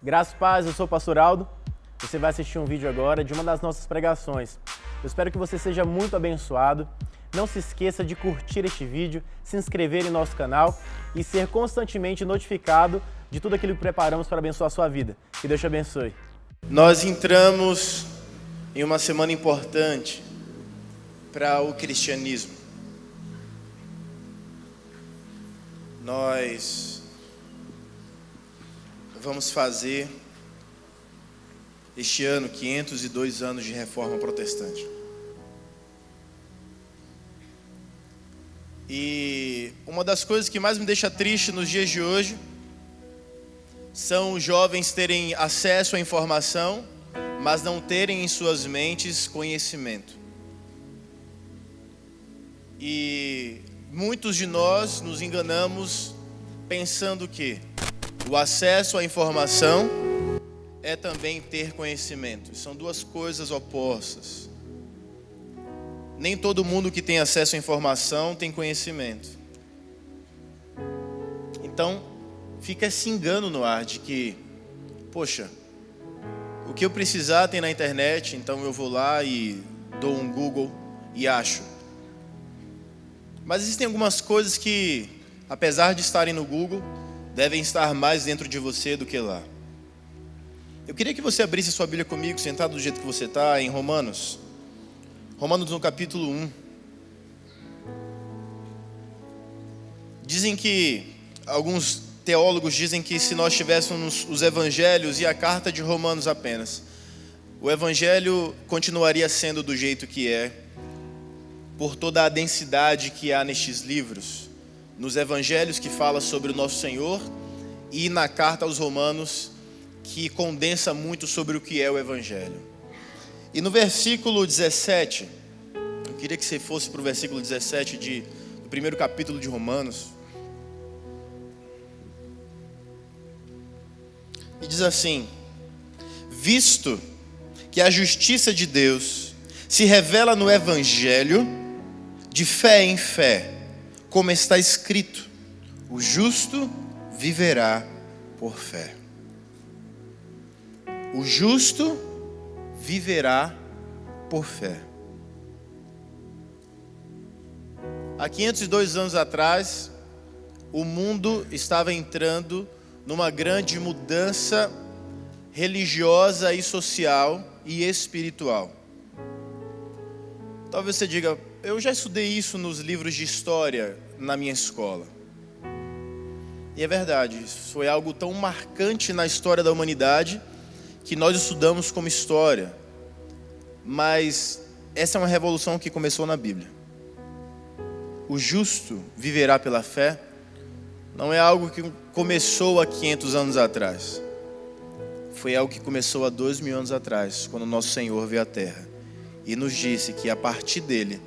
Graças e paz, eu sou o Pastor Aldo. Você vai assistir um vídeo agora de uma das nossas pregações. Eu espero que você seja muito abençoado. Não se esqueça de curtir este vídeo, se inscrever em nosso canal e ser constantemente notificado de tudo aquilo que preparamos para abençoar a sua vida. Que Deus te abençoe. Nós entramos em uma semana importante para o cristianismo. Nós vamos fazer este ano 502 anos de reforma protestante. E uma das coisas que mais me deixa triste nos dias de hoje são os jovens terem acesso à informação, mas não terem em suas mentes conhecimento. E muitos de nós nos enganamos pensando que o acesso à informação é também ter conhecimento. São duas coisas opostas. Nem todo mundo que tem acesso à informação tem conhecimento. Então, fica esse engano no ar de que, poxa, o que eu precisar tem na internet, então eu vou lá e dou um Google e acho. Mas existem algumas coisas que, apesar de estarem no Google, devem estar mais dentro de você do que lá. Eu queria que você abrisse sua Bíblia comigo, sentado do jeito que você está, em Romanos. Romanos no capítulo 1. Dizem que, alguns teólogos dizem que se nós tivéssemos os evangelhos e a carta de Romanos apenas, o evangelho continuaria sendo do jeito que é, por toda a densidade que há nestes livros, nos evangelhos que fala sobre o nosso Senhor e na carta aos Romanos, que condensa muito sobre o que é o evangelho. E no versículo 17, eu queria que você fosse para o versículo 17 do primeiro capítulo de Romanos. E diz assim: visto que a justiça de Deus se revela no evangelho, de fé em fé, como está escrito, o justo viverá por fé. O justo viverá por fé. Há 502 anos atrás, o mundo estava entrando numa grande mudança religiosa e social e espiritual. Talvez você diga: eu já estudei isso nos livros de história na minha escola. E é verdade, isso foi algo tão marcante na história da humanidade que nós estudamos como história. Mas essa é uma revolução que começou na Bíblia. O justo viverá pela fé não é algo que começou há 500 anos atrás. Foi algo que começou há 2000 anos atrás, quando o nosso Senhor veio à terra e nos disse que a partir dele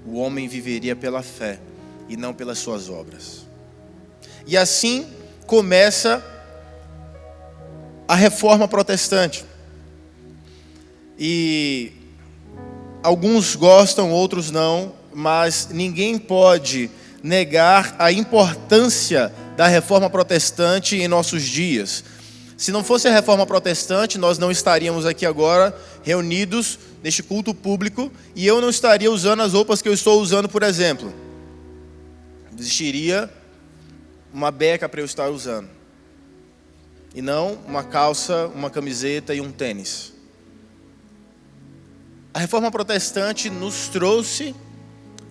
o homem viveria pela fé e não pelas suas obras. E assim começa a reforma protestante. E alguns gostam, outros não, mas ninguém pode negar a importância da reforma protestante em nossos dias. Se não fosse a reforma protestante, nós não estaríamos aqui agora reunidos neste culto público e eu não estaria usando as roupas que eu estou usando, por exemplo. Existiria uma beca para eu estar usando e não uma calça, uma camiseta e um tênis. A reforma protestante nos trouxe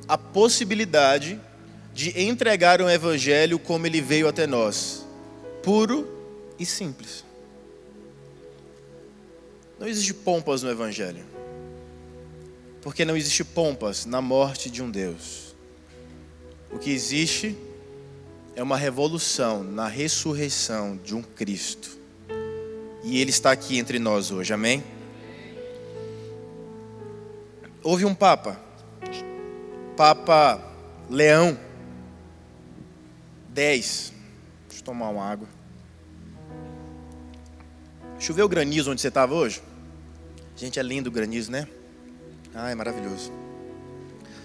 a possibilidade de entregar um evangelho como ele veio até nós, puro e simples. Não existe pompas no evangelho, porque não existe pompas na morte de um Deus. O que existe é uma revolução na ressurreição de um Cristo, e Ele está aqui entre nós hoje, amém? Houve um Papa Leão X. Deixa eu tomar uma água. Choveu granizo onde você estava hoje? Gente, é lindo o granizo, né? Ah, é maravilhoso.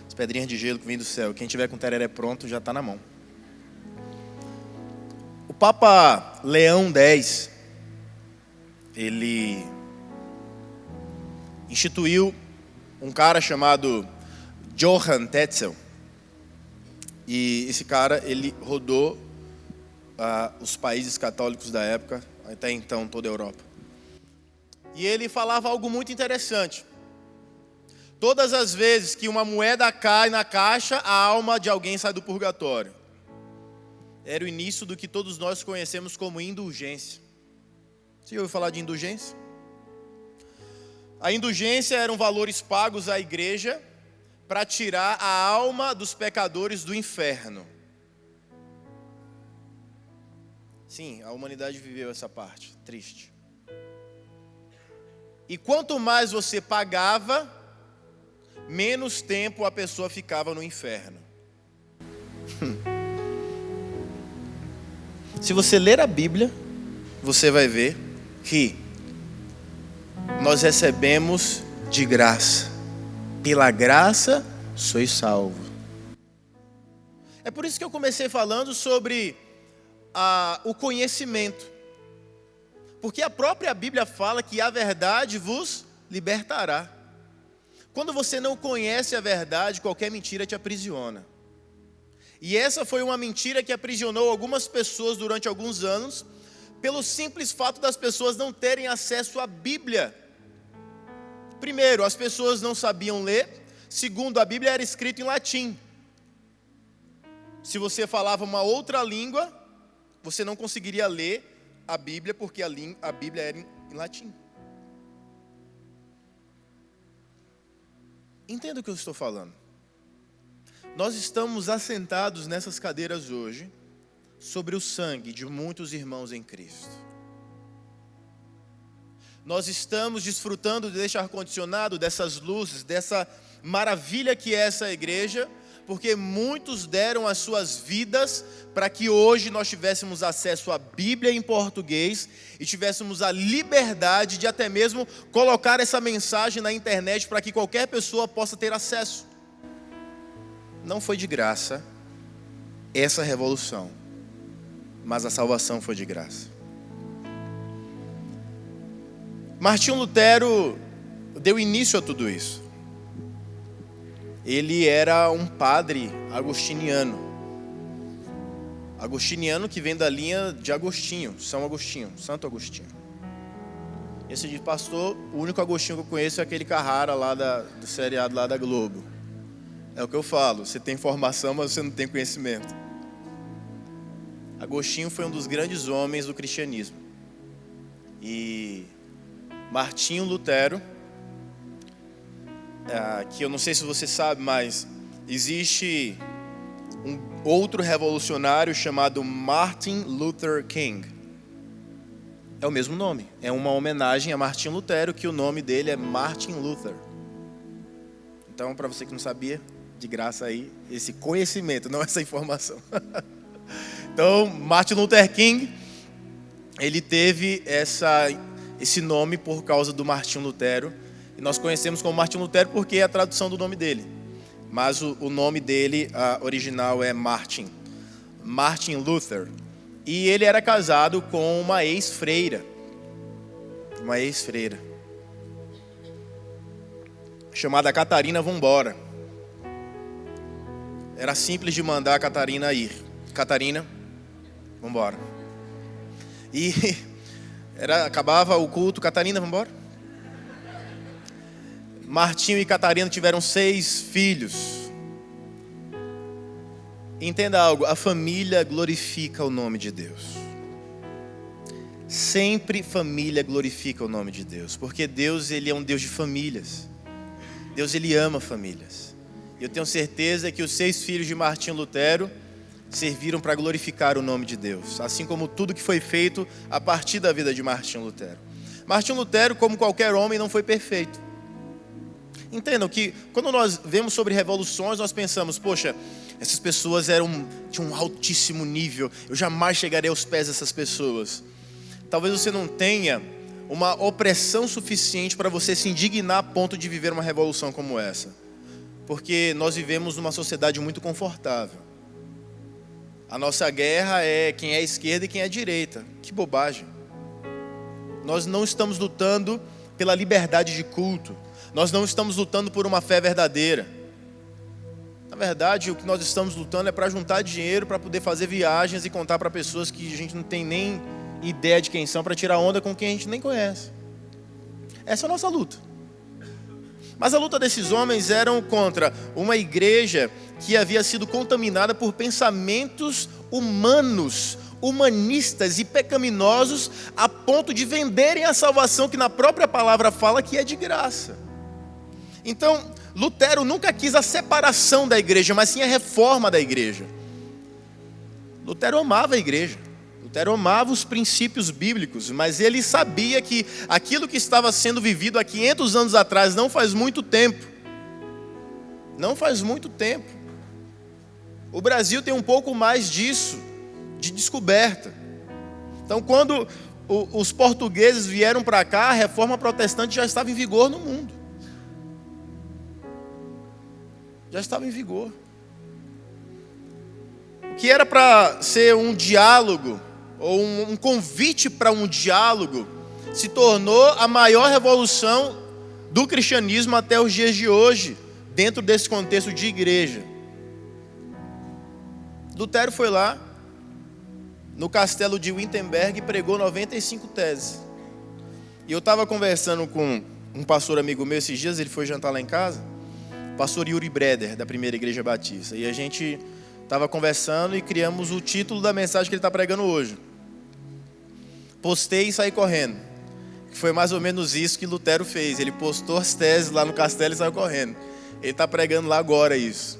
As pedrinhas de gelo que vêm do céu. Quem tiver com tereré pronto já está na mão. O Papa Leão X, ele instituiu um cara chamado Johann Tetzel. E esse cara, ele rodou os países católicos da época, até então toda a Europa. E ele falava algo muito interessante. Todas as vezes que uma moeda cai na caixa, a alma de alguém sai do purgatório. Era o início do que todos nós conhecemos como indulgência. Você já ouviu falar de indulgência? A indulgência eram valores pagos à igreja para tirar a alma dos pecadores do inferno. Sim, a humanidade viveu essa parte, triste. E quanto mais você pagava, menos tempo a pessoa ficava no inferno. Se você ler a Bíblia, você vai ver que nós recebemos de graça. Pela graça sois salvo. É por isso que eu comecei falando sobre o conhecimento. Porque a própria Bíblia fala que a verdade vos libertará. Quando você não conhece a verdade, qualquer mentira te aprisiona. E essa foi uma mentira que aprisionou algumas pessoas durante alguns anos, pelo simples fato das pessoas não terem acesso à Bíblia. Primeiro, as pessoas não sabiam ler. Segundo, a Bíblia era escrita em latim. Se você falava uma outra língua, você não conseguiria ler a Bíblia, porque a Bíblia era em latim. Entenda o que eu estou falando. Nós estamos assentados nessas cadeiras hoje, sobre o sangue de muitos irmãos em Cristo. Nós estamos desfrutando deste ar-condicionado, dessas luzes, dessa maravilha que é essa igreja, porque muitos deram as suas vidas para que hoje nós tivéssemos acesso à Bíblia em português e tivéssemos a liberdade de até mesmo colocar essa mensagem na internet para que qualquer pessoa possa ter acesso. Não foi de graça essa revolução, mas a salvação foi de graça. Martinho Lutero deu início a tudo isso. Ele era um padre agostiniano. Agostiniano que vem da linha de Agostinho, São Agostinho, Santo Agostinho. Esse de pastor, o único Agostinho que eu conheço é aquele Carrara lá do seriado lá da Globo. É o que eu falo, você tem formação, mas você não tem conhecimento. Agostinho foi um dos grandes homens do cristianismo. E Martinho Lutero, que eu não sei se você sabe, mas existe um outro revolucionário chamado Martin Luther King. É o mesmo nome, é uma homenagem a Martin Lutero, que o nome dele é Martin Luther. Então, para você que não sabia, de graça aí, esse conhecimento, não essa informação. Então, Martin Luther King, ele teve esse nome por causa do Martinho Lutero. E nós conhecemos como Martinho Lutero porque é a tradução do nome dele. Mas o nome dele original é Martin Luther. E ele era casado com uma ex-freira. Chamada Catarina Vambora. Era simples de mandar a Catarina ir. Catarina, vambora. E acabava o culto, Catarina, vambora. Martinho e Catarina tiveram 6 filhos. Entenda algo, a família glorifica o nome de Deus. Sempre família glorifica o nome de Deus, porque Deus, ele é um Deus de famílias. Deus, ele ama famílias. E eu tenho certeza que os 6 filhos de Martinho Lutero serviram para glorificar o nome de Deus, assim como tudo que foi feito a partir da vida de Martinho Lutero. Martinho Lutero, como qualquer homem, não foi perfeito. Entendam que quando nós vemos sobre revoluções, nós pensamos, poxa, essas pessoas tinham um altíssimo nível, eu jamais chegarei aos pés dessas pessoas. Talvez você não tenha uma opressão suficiente para você se indignar a ponto de viver uma revolução como essa. Porque nós vivemos numa sociedade muito confortável. A nossa guerra é quem é esquerda e quem é direita. Que bobagem. Nós não estamos lutando pela liberdade de culto. Nós não estamos lutando por uma fé verdadeira. Na verdade, o que nós estamos lutando é para juntar dinheiro, para poder fazer viagens e contar para pessoas que a gente não tem nem ideia de quem são, para tirar onda com quem a gente nem conhece. Essa é a nossa luta. Mas a luta desses homens era contra uma igreja que havia sido contaminada por pensamentos humanos, humanistas e pecaminosos, a ponto de venderem a salvação que na própria palavra fala que é de graça. Então, Lutero nunca quis a separação da igreja, mas sim a reforma da igreja. Lutero amava a igreja. Lutero amava os princípios bíblicos, mas ele sabia que aquilo que estava sendo vivido há 500 anos atrás, não faz muito tempo. Não faz muito tempo. O Brasil tem um pouco mais disso, de descoberta. Então, quando os portugueses vieram para cá, a reforma protestante já estava em vigor no mundo. Já estava em vigor. O que era para ser um diálogo, ou um convite para um diálogo, se tornou a maior revolução do cristianismo até os dias de hoje, dentro desse contexto de igreja. Lutero foi lá, no castelo de Wittenberg, e pregou 95 teses. E eu estava conversando com um pastor amigo meu esses dias, ele foi jantar lá em casa, pastor Yuri Breder, da Primeira Igreja Batista. E a gente estava conversando e criamos o título da mensagem que ele está pregando hoje. Postei e saí correndo. Foi mais ou menos isso que Lutero fez. Ele postou as teses lá no castelo e saiu correndo. Ele está pregando lá agora isso.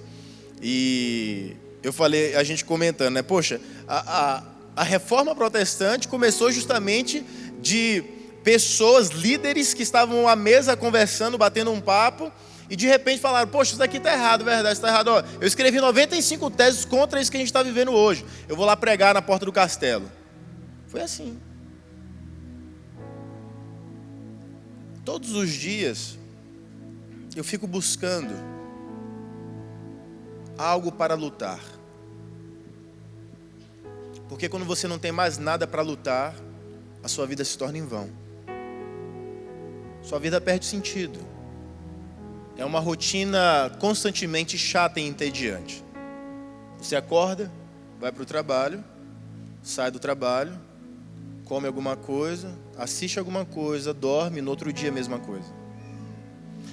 E eu falei, a gente comentando, né? Poxa, a reforma protestante começou justamente de pessoas, líderes que estavam à mesa conversando, batendo um papo, e de repente falaram, poxa, isso aqui está errado, verdade, está errado. Ó, eu escrevi 95 teses contra isso que a gente está vivendo hoje. Eu vou lá pregar na porta do castelo. Foi assim. Todos os dias eu fico buscando algo para lutar. Porque quando você não tem mais nada para lutar, a sua vida se torna em vão. Sua vida perde sentido. É uma rotina constantemente chata e entediante. Você acorda, vai para o trabalho, sai do trabalho, come alguma coisa, assiste alguma coisa, dorme, no outro dia a mesma coisa.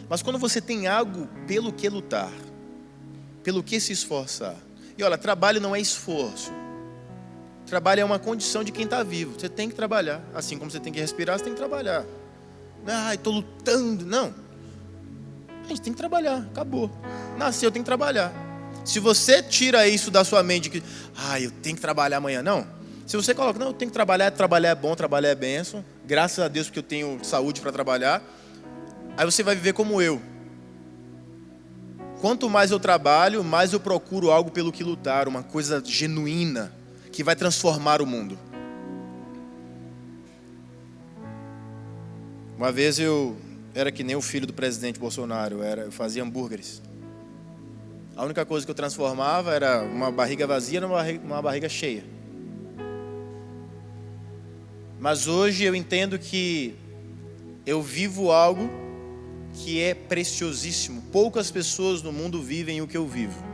Mas quando você tem algo pelo que lutar, pelo que se esforçar, e olha, trabalho não é esforço. Trabalho é uma condição de quem está vivo. Você tem que trabalhar. Assim como você tem que respirar, você tem que trabalhar. Não, estou lutando. Não. A gente tem que trabalhar. Acabou. Nasceu, tem que trabalhar. Se você tira isso da sua mente, que eu tenho que trabalhar amanhã. Não. Se você coloca, não, eu tenho que trabalhar é bom, trabalhar é bênção. Graças a Deus porque eu tenho saúde para trabalhar. Aí você vai viver como eu. Quanto mais eu trabalho, mais eu procuro algo pelo que lutar. Uma coisa genuína, que vai transformar o mundo. Uma vez eu era que nem o filho do presidente Bolsonaro, eu fazia hambúrgueres. A única coisa que eu transformava era uma barriga vazia numa barriga cheia. Mas hoje eu entendo que eu vivo algo que é preciosíssimo. Poucas pessoas no mundo vivem o que eu vivo.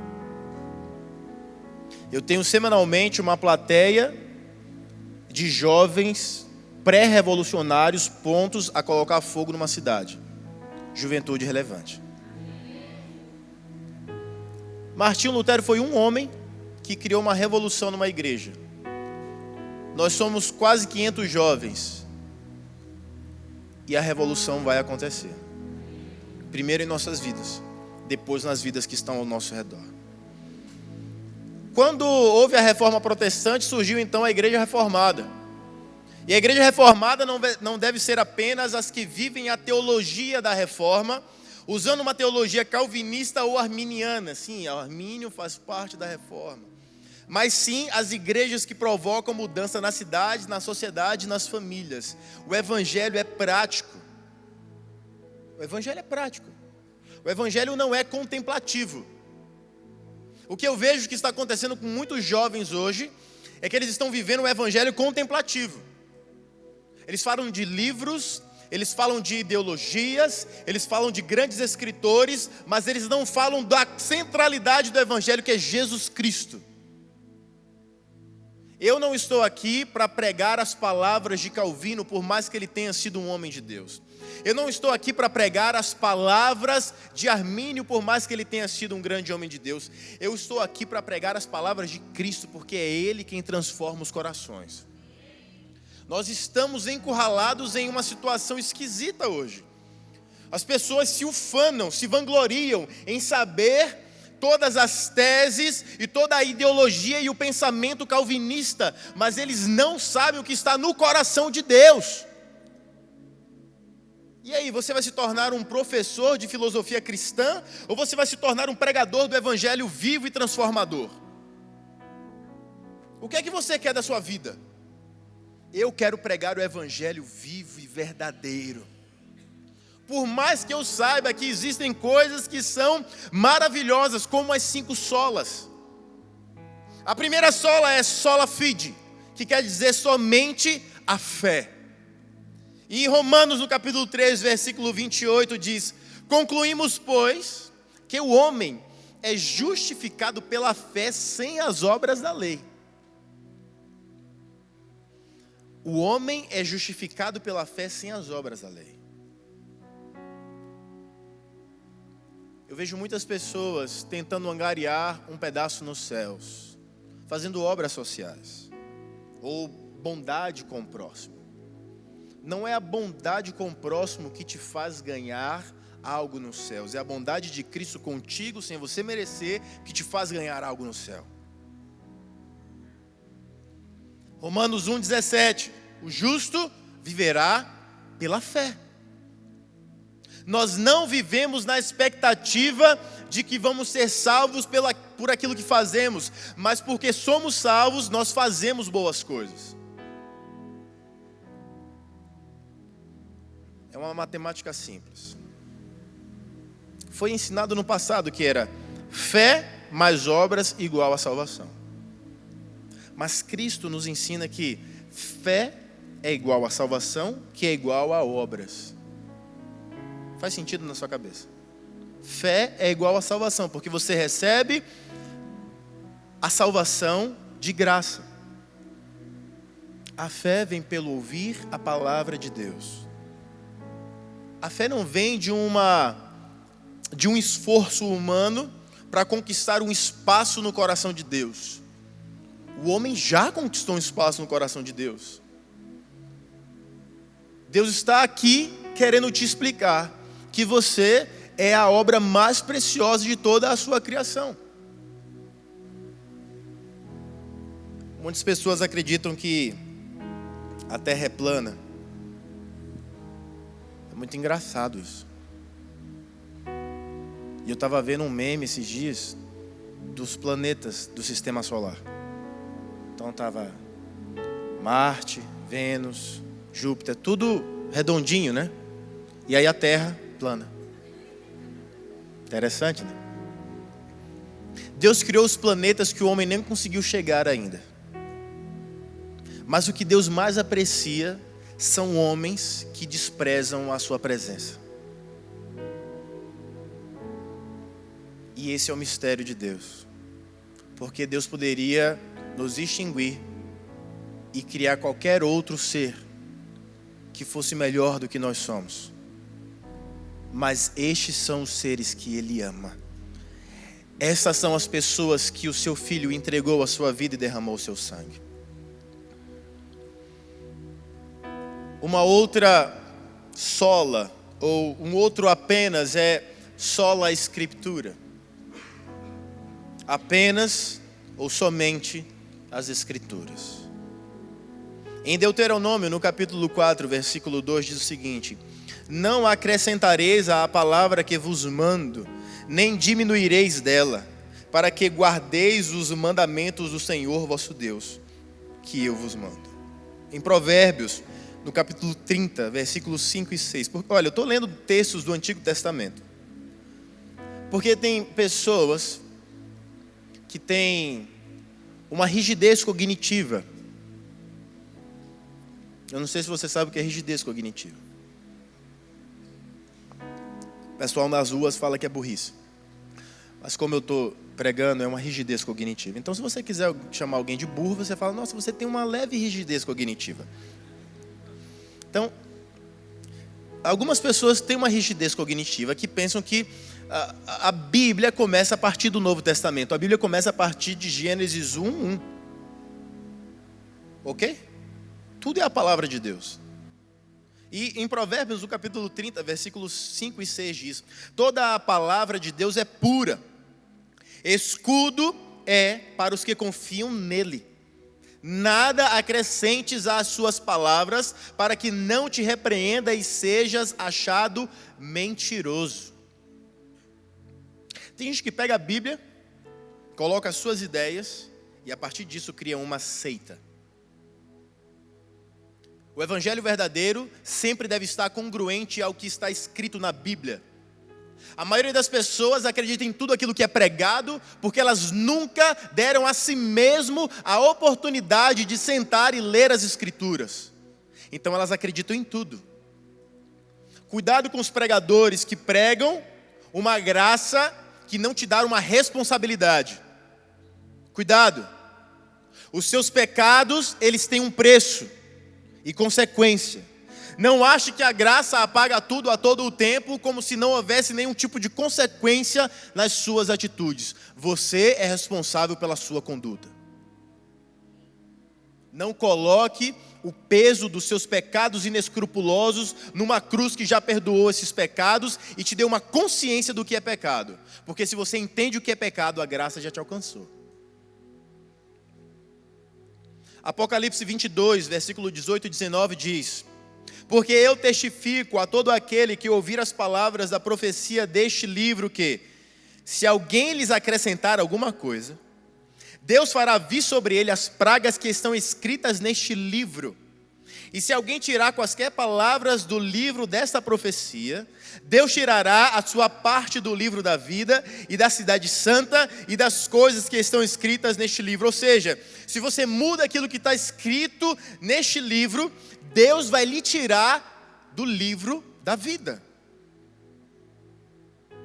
Eu tenho semanalmente uma plateia de jovens pré-revolucionários prontos a colocar fogo numa cidade. Juventude relevante. Martinho Lutero foi um homem que criou uma revolução numa igreja. Nós somos quase 500 jovens. E a revolução vai acontecer. Primeiro em nossas vidas, depois nas vidas que estão ao nosso redor. Quando houve a reforma protestante, surgiu então a igreja reformada. E a igreja reformada não deve ser apenas as que vivem a teologia da reforma, usando uma teologia calvinista ou arminiana. Sim, o Armínio faz parte da reforma. Mas sim as igrejas que provocam mudança na cidade, na sociedade, nas famílias. O evangelho é prático. O evangelho é prático. O evangelho não é contemplativo. O que eu vejo que está acontecendo com muitos jovens hoje é que eles estão vivendo um evangelho contemplativo. Eles falam de livros, eles falam de ideologias, eles falam de grandes escritores, mas eles não falam da centralidade do Evangelho, que é Jesus Cristo. Eu não estou aqui para pregar as palavras de Calvino, por mais que ele tenha sido um homem de Deus. Eu não estou aqui para pregar as palavras de Armínio, por mais que ele tenha sido um grande homem de Deus. Eu estou aqui para pregar as palavras de Cristo, porque é Ele quem transforma os corações. Nós estamos encurralados em uma situação esquisita hoje. As pessoas se ufanam, se vangloriam em saber todas as teses e toda a ideologia e o pensamento calvinista, mas eles não sabem o que está no coração de Deus. E aí, você vai se tornar um professor de filosofia cristã, ou você vai se tornar um pregador do Evangelho vivo e transformador? O que é que você quer da sua vida? Eu quero pregar o Evangelho vivo e verdadeiro. Por mais que eu saiba que existem coisas que são maravilhosas, como as 5 solas. A primeira sola é sola fide, que quer dizer somente a fé. E em Romanos, no capítulo 3, versículo 28, diz: concluímos, pois, que o homem é justificado pela fé sem as obras da lei. O homem é justificado pela fé sem as obras da lei. Eu vejo muitas pessoas tentando angariar um pedaço nos céus, fazendo obras sociais, ou bondade com o próximo. Não é a bondade com o próximo que te faz ganhar algo nos céus. É a bondade de Cristo contigo, sem você merecer, que te faz ganhar algo no céu. Romanos 1,17. O justo viverá pela fé. Nós não vivemos na expectativa de que vamos ser salvos por aquilo que fazemos, mas porque somos salvos, nós fazemos boas coisas. É uma matemática simples. Foi ensinado no passado que era fé mais obras igual a salvação. Mas Cristo nos ensina que fé é igual a salvação, que é igual a obras. Faz sentido na sua cabeça? Fé é igual a salvação, porque você recebe a salvação de graça. A fé vem pelo ouvir a palavra de Deus. A fé não vem de um esforço humano para conquistar um espaço no coração de Deus. O homem já conquistou um espaço no coração de Deus. Deus está aqui querendo te explicar que você é a obra mais preciosa de toda a sua criação. Muitas pessoas acreditam que a Terra é plana. É muito engraçado isso. E eu estava vendo um meme esses dias dos planetas do Sistema Solar. Então estava Marte, Vênus, Júpiter, tudo redondinho, né? E aí a Terra plana. Interessante, né? Deus criou os planetas que o homem nem conseguiu chegar ainda. Mas o que Deus mais aprecia são homens que desprezam a sua presença. E esse é o mistério de Deus. Porque Deus poderia nos extinguir e criar qualquer outro ser que fosse melhor do que nós somos. Mas estes são os seres que Ele ama. Essas são as pessoas que o seu Filho entregou a sua vida e derramou o seu sangue. Uma outra sola, ou um outro apenas, é sola Escritura. Apenas ou somente as Escrituras. Em Deuteronômio, no capítulo 4, versículo 2, diz o seguinte: não acrescentareis à palavra que vos mando, nem diminuireis dela, para que guardeis os mandamentos do Senhor vosso Deus, que eu vos mando. Em Provérbios, no capítulo 30, versículos 5 e 6. Olha, eu estou lendo textos do Antigo Testamento. Porque tem pessoas que têm uma rigidez cognitiva. Eu não sei se você sabe o que é rigidez cognitiva. O pessoal nas ruas fala que é burrice. Mas como eu estou pregando, é uma rigidez cognitiva. Então, se você quiser chamar alguém de burro, você fala, nossa, você tem uma leve rigidez cognitiva. Então, algumas pessoas têm uma rigidez cognitiva que pensam que a Bíblia começa a partir do Novo Testamento. A Bíblia começa a partir de Gênesis 1:1. Ok? Tudo é a palavra de Deus. E em Provérbios, no capítulo 30, versículos 5 e 6 diz: toda a palavra de Deus é pura. Escudo é para os que confiam nele. Nada acrescentes às suas palavras, para que não te repreenda e sejas achado mentiroso. Tem gente que pega a Bíblia, coloca as suas ideias e a partir disso cria uma seita. O evangelho verdadeiro sempre deve estar congruente ao que está escrito na Bíblia. A maioria das pessoas acredita em tudo aquilo que é pregado, porque elas nunca deram a si mesmo a oportunidade de sentar e ler as Escrituras. Então elas acreditam em tudo. Cuidado com os pregadores que pregam uma graça que não te dá uma responsabilidade. Cuidado. Os seus pecados, eles têm um preço e consequência. Não ache que a graça apaga tudo a todo o tempo, como se não houvesse nenhum tipo de consequência nas suas atitudes. Você é responsável pela sua conduta. Não coloque o peso dos seus pecados inescrupulosos numa cruz que já perdoou esses pecados e te deu uma consciência do que é pecado. Porque se você entende o que é pecado, a graça já te alcançou. Apocalipse 22, versículo 18 e 19 diz: porque eu testifico a todo aquele que ouvir as palavras da profecia deste livro que, se alguém lhes acrescentar alguma coisa, Deus fará vir sobre ele as pragas que estão escritas neste livro. E se alguém tirar quaisquer palavras do livro desta profecia, Deus tirará a sua parte do livro da vida e da cidade santa e das coisas que estão escritas neste livro. Ou seja, se você muda aquilo que está escrito neste livro, Deus vai lhe tirar do livro da vida.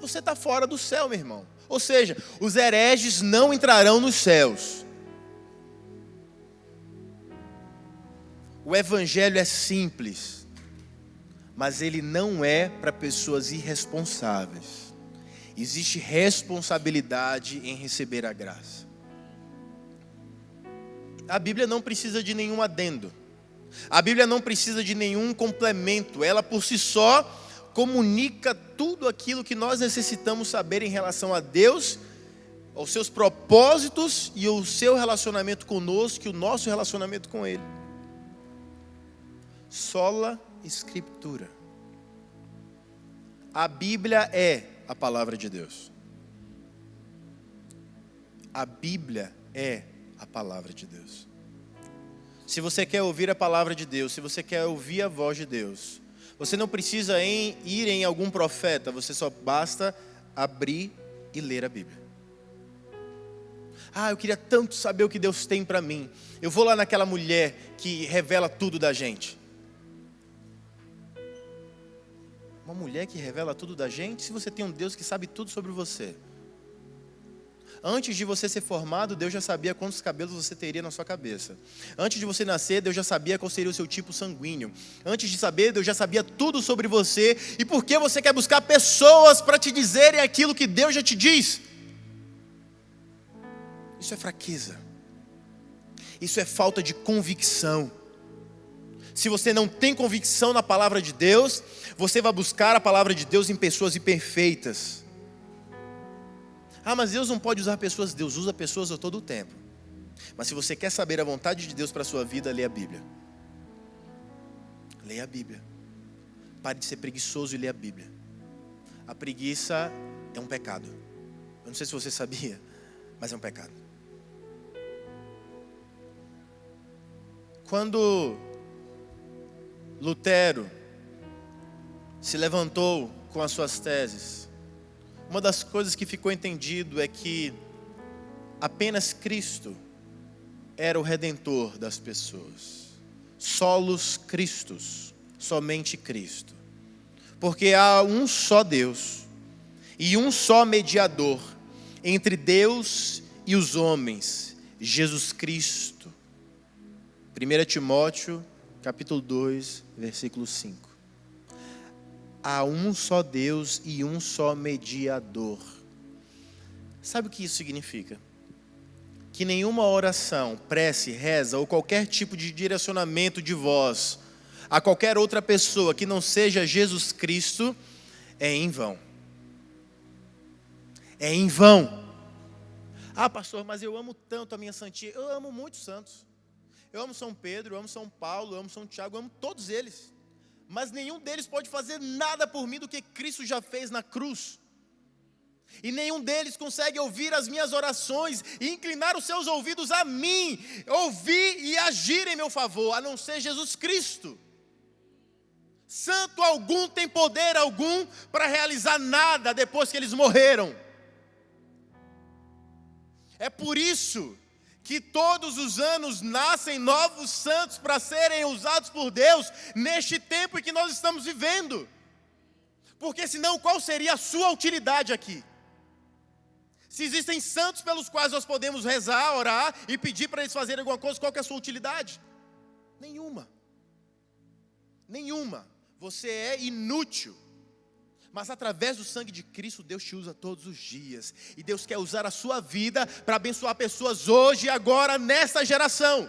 Você está fora do céu, meu irmão. Ou seja, os hereges não entrarão nos céus. O evangelho é simples, mas ele não é para pessoas irresponsáveis. Existe responsabilidade em receber a graça. A Bíblia não precisa de nenhum adendo. A Bíblia não precisa de nenhum complemento. Ela por si só comunica tudo aquilo que nós necessitamos saber em relação a Deus, aos seus propósitos e o seu relacionamento conosco e o nosso relacionamento com Ele. Sola Escritura. A Bíblia é a palavra de Deus. A Bíblia é a palavra de Deus. Se você quer ouvir a palavra de Deus, se você quer ouvir a voz de Deus, você não precisa ir em algum profeta, você só basta abrir e ler a Bíblia. Eu queria tanto saber o que Deus tem para mim. Eu vou lá naquela mulher que revela tudo da gente. Uma mulher que revela tudo da gente? Se você tem um Deus que sabe tudo sobre você. Antes de você ser formado, Deus já sabia quantos cabelos você teria na sua cabeça. Antes de você nascer, Deus já sabia qual seria o seu tipo sanguíneo. Antes de saber, Deus já sabia tudo sobre você. E por que você quer buscar pessoas para te dizerem aquilo que Deus já te diz? Isso é fraqueza. Isso é falta de convicção. Se você não tem convicção na palavra de Deus, você vai buscar a palavra de Deus em pessoas imperfeitas. Mas Deus não pode usar pessoas. Deus usa pessoas a todo o tempo. Mas se você quer saber a vontade de Deus para a sua vida, leia a Bíblia. Leia a Bíblia. Pare de ser preguiçoso e leia a Bíblia. A preguiça é um pecado. Eu não sei se você sabia, mas é um pecado. Quando Lutero se levantou com as suas teses, uma das coisas que ficou entendido é que apenas Cristo era o Redentor das pessoas. Solos Christus, somente Cristo. Porque há um só Deus e um só mediador entre Deus e os homens, Jesus Cristo. 1 Timóteo, capítulo 2, versículo 5. Há um só Deus e um só mediador. Sabe o que isso significa? Que nenhuma oração, prece, reza ou qualquer tipo de direcionamento de voz a qualquer outra pessoa que não seja Jesus Cristo é em vão. É em vão. Ah, pastor, mas eu amo tanto a minha santinha. Eu amo muitos santos. Eu amo São Pedro, eu amo São Paulo, eu amo São Tiago, eu amo todos eles. Mas nenhum deles pode fazer nada por mim do que Cristo já fez na cruz. E nenhum deles consegue ouvir as minhas orações e inclinar os seus ouvidos a mim, ouvir e agir em meu favor, a não ser Jesus Cristo. Santo algum tem poder algum para realizar nada depois que eles morreram. É por isso que todos os anos nascem novos santos para serem usados por Deus neste tempo em que nós estamos vivendo. Porque senão qual seria a sua utilidade aqui? Se existem santos pelos quais nós podemos rezar, orar e pedir para eles fazerem alguma coisa, qual que é a sua utilidade? Nenhuma. Nenhuma. Você é inútil. Mas através do sangue de Cristo, Deus te usa todos os dias. E Deus quer usar a sua vida para abençoar pessoas hoje e agora, nesta geração.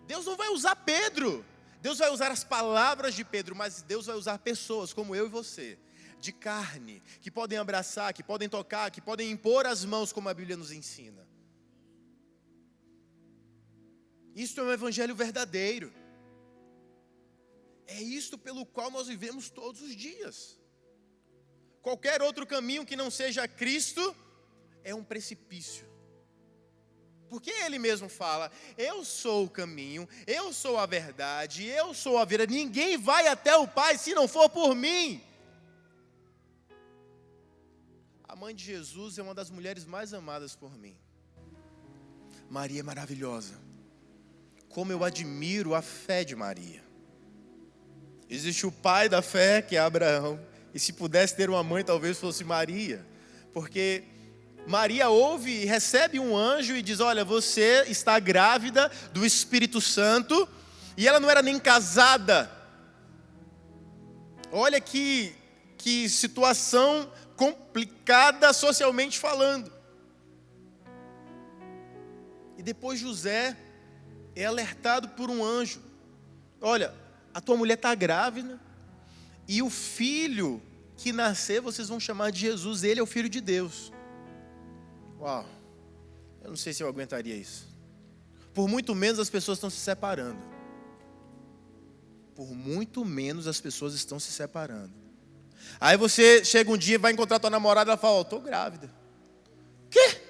Deus não vai usar Pedro. Deus vai usar as palavras de Pedro, mas Deus vai usar pessoas como eu e você, de carne, que podem abraçar, que podem tocar, que podem impor as mãos, como a Bíblia nos ensina. Isto é um evangelho verdadeiro. É isto pelo qual nós vivemos todos os dias. Qualquer outro caminho que não seja Cristo é um precipício. Porque Ele mesmo fala, eu sou o caminho, eu sou a verdade, eu sou a vida. Ninguém vai até o Pai se não for por mim. A mãe de Jesus é uma das mulheres mais amadas por mim. Maria é maravilhosa. Como eu admiro a fé de Maria. Existe o pai da fé, que é Abraão. E se pudesse ter uma mãe, talvez fosse Maria. Porque Maria ouve e recebe um anjo e diz, olha, você está grávida do Espírito Santo. E ela não era nem casada. Olha que situação complicada socialmente falando. E depois José é alertado por um anjo. Olha, a tua mulher está grávida. E o filho que nascer, vocês vão chamar de Jesus. Ele é o Filho de Deus. Uau, eu não sei se eu aguentaria isso. Por muito menos as pessoas estão se separando. Por muito menos as pessoas estão se separando. Aí você chega um dia e vai encontrar tua namorada e ela fala, estou grávida. Quê?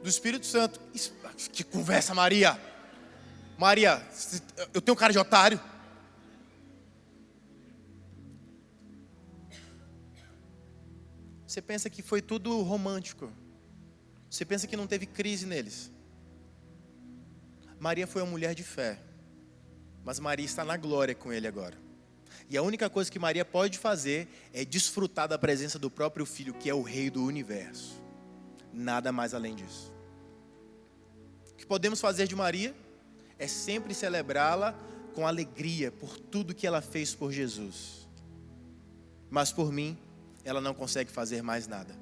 Do Espírito Santo. Que conversa, Maria. Maria, eu tenho cara de otário. Você pensa que foi tudo romântico. Você pensa que não teve crise neles. Maria foi uma mulher de fé. Mas Maria está na glória com ele agora. E a única coisa que Maria pode fazer é desfrutar da presença do próprio Filho, que é o Rei do Universo. Nada mais além disso. O que podemos fazer de Maria é sempre celebrá-la com alegria por tudo que ela fez por Jesus. Mas por mim, ela não consegue fazer mais nada.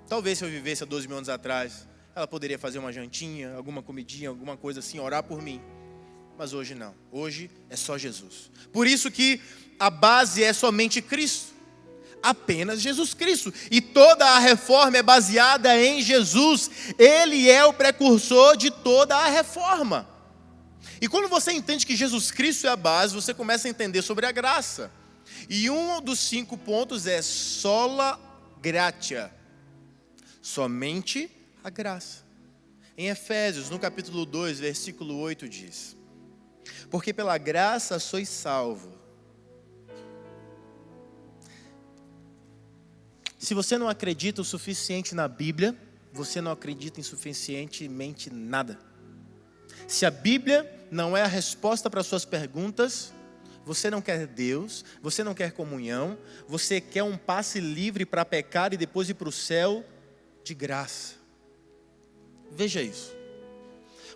Talvez se eu vivesse há 12 mil anos atrás, ela poderia fazer uma jantinha, alguma comidinha, alguma coisa assim, orar por mim. Mas hoje não. Hoje é só Jesus. Por isso que a base é somente Cristo. Apenas Jesus Cristo. E toda a reforma é baseada em Jesus. Ele é o precursor de toda a reforma. E quando você entende que Jesus Cristo é a base, você começa a entender sobre a graça. E um dos 5 pontos é sola gratia. Somente a graça. Em Efésios, no capítulo 2, versículo 8 diz: porque pela graça sois salvo. Se você não acredita o suficiente na Bíblia, você não acredita em suficientemente nada. Se a Bíblia não é a resposta para suas perguntas, você não quer Deus, você não quer comunhão, você quer um passe livre para pecar e depois ir para o céu de graça. Veja isso.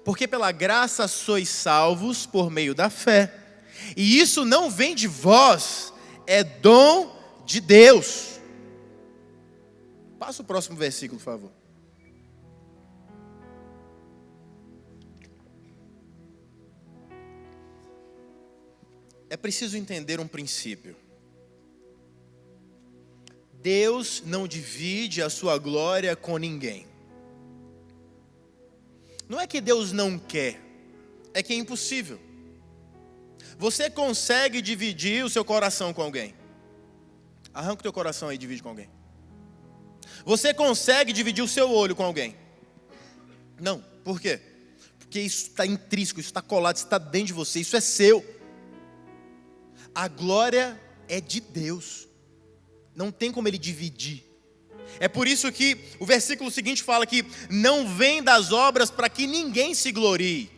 Porque pela graça sois salvos por meio da fé. E isso não vem de vós, é dom de Deus. Passa o próximo versículo, por favor. É preciso entender um princípio. Deus não divide a sua glória com ninguém. Não é que Deus não quer, é que é impossível. Você consegue dividir o seu coração com alguém? Arranca o teu coração aí e divide com alguém. Você consegue dividir o seu olho com alguém? Não. Por quê? Porque isso está intrínseco, isso está colado, isso está dentro de você, isso é seu. A glória é de Deus. Não tem como Ele dividir. É por isso que o versículo seguinte fala que não vem das obras para que ninguém se glorie.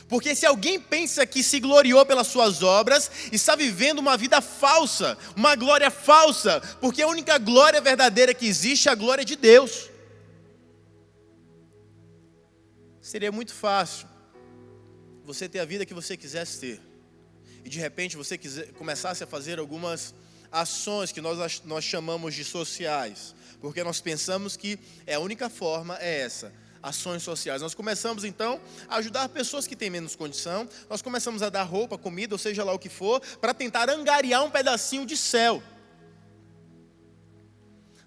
Porque se alguém pensa que se gloriou pelas suas obras, está vivendo uma vida falsa, uma glória falsa, porque a única glória verdadeira que existe é a glória de Deus. Seria muito fácil você ter a vida que você quisesse ter, e de repente você começasse a fazer algumas ações que nós chamamos de sociais, porque nós pensamos que a única forma é essa. Ações sociais. Nós começamos então a ajudar pessoas que têm menos condição, nós começamos a dar roupa, comida, ou seja lá o que for, para tentar angariar um pedacinho de céu.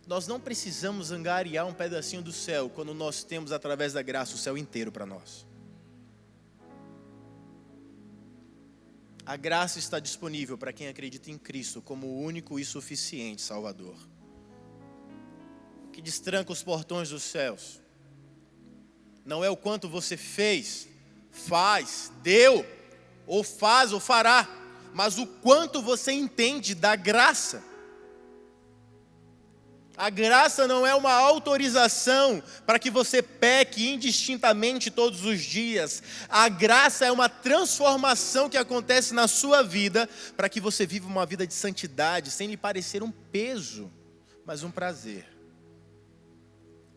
Nós não precisamos angariar um pedacinho do céu, quando nós temos através da graça o céu inteiro para nós. A graça está disponível para quem acredita em Cristo como o único e suficiente Salvador, que destranca os portões dos céus. Não é o quanto você fez, faz, deu, ou faz, ou fará, mas o quanto você entende da graça. A graça não é uma autorização para que você peque indistintamente todos os dias. A graça é uma transformação que acontece na sua vida para que você viva uma vida de santidade, sem lhe parecer um peso, mas um prazer.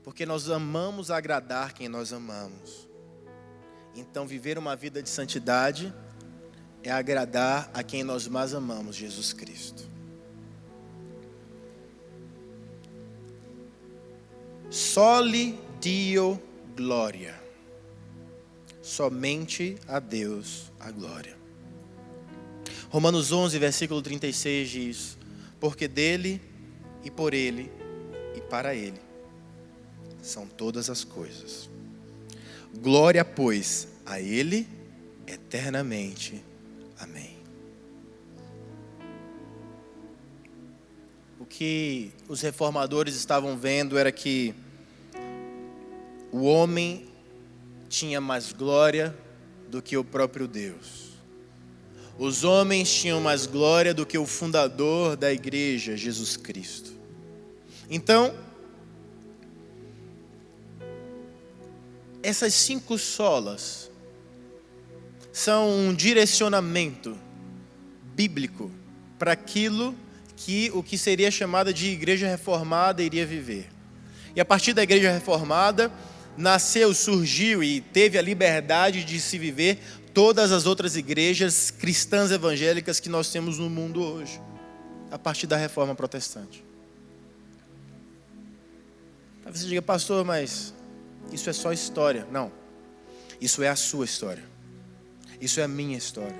Porque nós amamos agradar quem nós amamos. Então viver uma vida de santidade é agradar a quem nós mais amamos, Jesus Cristo. Soli Dio glória. Somente a Deus a glória. Romanos 11, versículo 36 diz: porque dele e por ele e para ele são todas as coisas. Glória, pois, a ele eternamente. Amém. O que os reformadores estavam vendo era que o homem tinha mais glória do que o próprio Deus. Os homens tinham mais glória do que o fundador da igreja, Jesus Cristo. Então, essas 5 solas são um direcionamento bíblico para aquilo que o que seria chamada de igreja reformada iria viver. E a partir da igreja reformada, nasceu, surgiu e teve a liberdade de se viver todas as outras igrejas cristãs evangélicas que nós temos no mundo hoje, a partir da reforma protestante. Talvez você diga, pastor, mas isso é só história. Não, isso é a sua história. Isso é a minha história.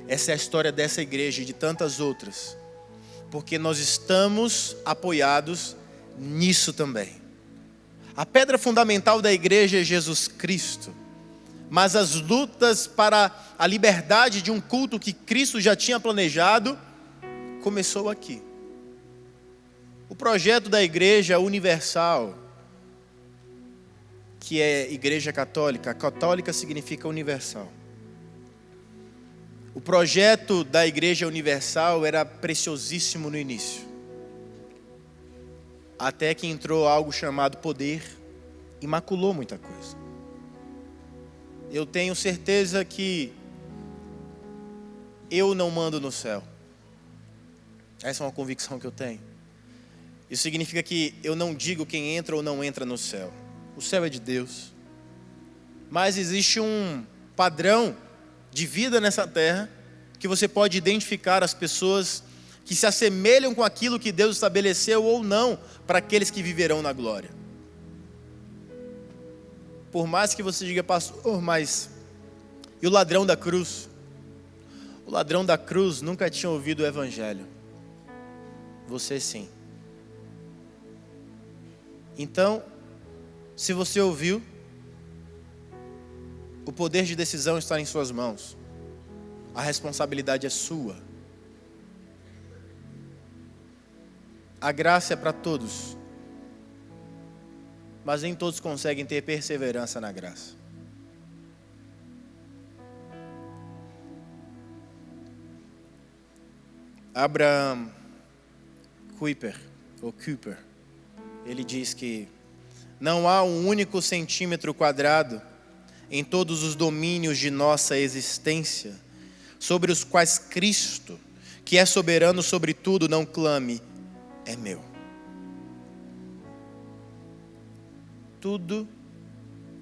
Essa é a história dessa igreja e de tantas outras, porque nós estamos apoiados nisso também. A pedra fundamental da igreja é Jesus Cristo, mas as lutas para a liberdade de um culto que Cristo já tinha planejado começou aqui. O projeto da igreja universal, que é igreja católica, católica significa universal. O projeto da igreja universal era preciosíssimo no início, até que entrou algo chamado poder e maculou muita coisa. Eu tenho certeza que eu não mando no céu. Essa é uma convicção que eu tenho. Isso significa que eu não digo quem entra ou não entra no céu. O céu é de Deus. Mas existe um padrão de vida nessa terra que você pode identificar as pessoas que se assemelham com aquilo que Deus estabeleceu ou não para aqueles que viverão na glória. Por mais que você diga, pastor, mas e o ladrão da cruz? O ladrão da cruz nunca tinha ouvido o evangelho. Você sim. Então, se você ouviu, o poder de decisão está em suas mãos. A responsabilidade é sua. A graça é para todos, mas nem todos conseguem ter perseverança na graça. Abraham Kuyper, ele diz que não há um único centímetro quadrado em todos os domínios de nossa existência sobre os quais Cristo, que é soberano sobre tudo, não clame, é meu. Tudo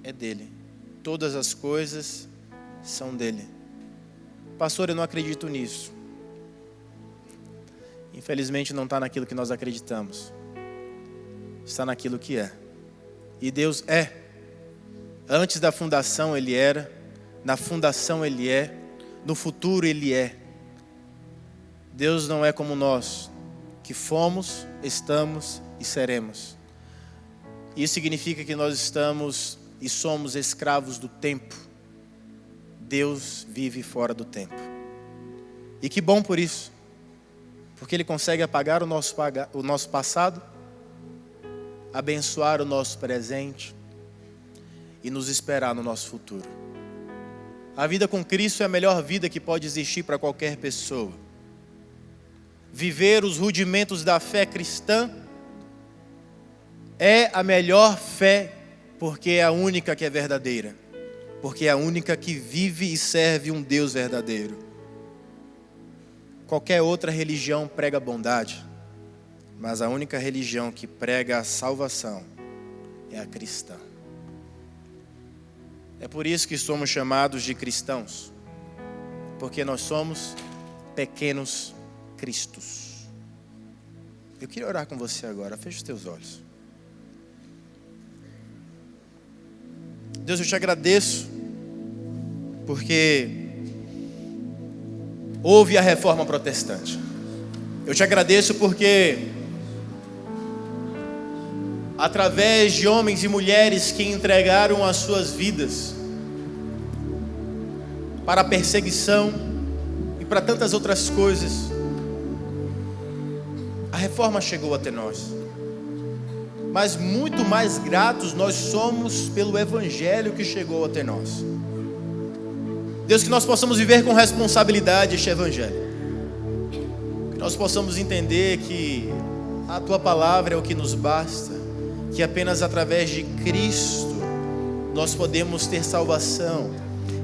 é dele. Todas as coisas são dele. Pastor, eu não acredito nisso. Infelizmente não está naquilo que nós acreditamos. Está naquilo que é. E Deus é. Antes da fundação Ele era. Na fundação Ele é. No futuro Ele é. Deus não é como nós, que fomos, estamos e seremos. Isso significa que nós estamos e somos escravos do tempo. Deus vive fora do tempo. E que bom por isso. Porque Ele consegue apagar o nosso passado, abençoar o nosso presente e nos esperar no nosso futuro. A vida com Cristo é a melhor vida que pode existir para qualquer pessoa. Viver os rudimentos da fé cristã é a melhor fé, porque é a única que é verdadeira. Porque é a única que vive e serve um Deus verdadeiro. Qualquer outra religião prega bondade, mas a única religião que prega a salvação é a cristã. É por isso que somos chamados de cristãos, porque nós somos pequenos cristos. Eu queria orar com você agora, feche os teus olhos. Deus, eu te agradeço, porque houve a reforma protestante. Eu te agradeço porque, através de homens e mulheres que entregaram as suas vidas para a perseguição e para tantas outras coisas, a reforma chegou até nós. Mas muito mais gratos nós somos pelo evangelho que chegou até nós. Deus, que nós possamos viver com responsabilidade este evangelho. Que nós possamos entender que a tua palavra é o que nos basta. Que apenas através de Cristo nós podemos ter salvação.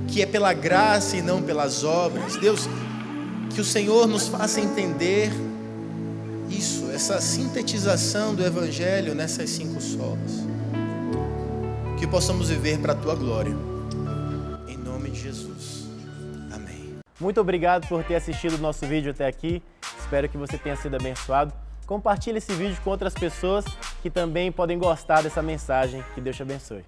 Que é pela graça e não pelas obras. Deus, que o Senhor nos faça entender isso, essa sintetização do evangelho nessas 5 solas. Que possamos viver para a tua glória. Em nome de Jesus. Amém. Muito obrigado por ter assistido o nosso vídeo até aqui. Espero que você tenha sido abençoado. Compartilhe esse vídeo com outras pessoas que também podem gostar dessa mensagem. Que Deus te abençoe.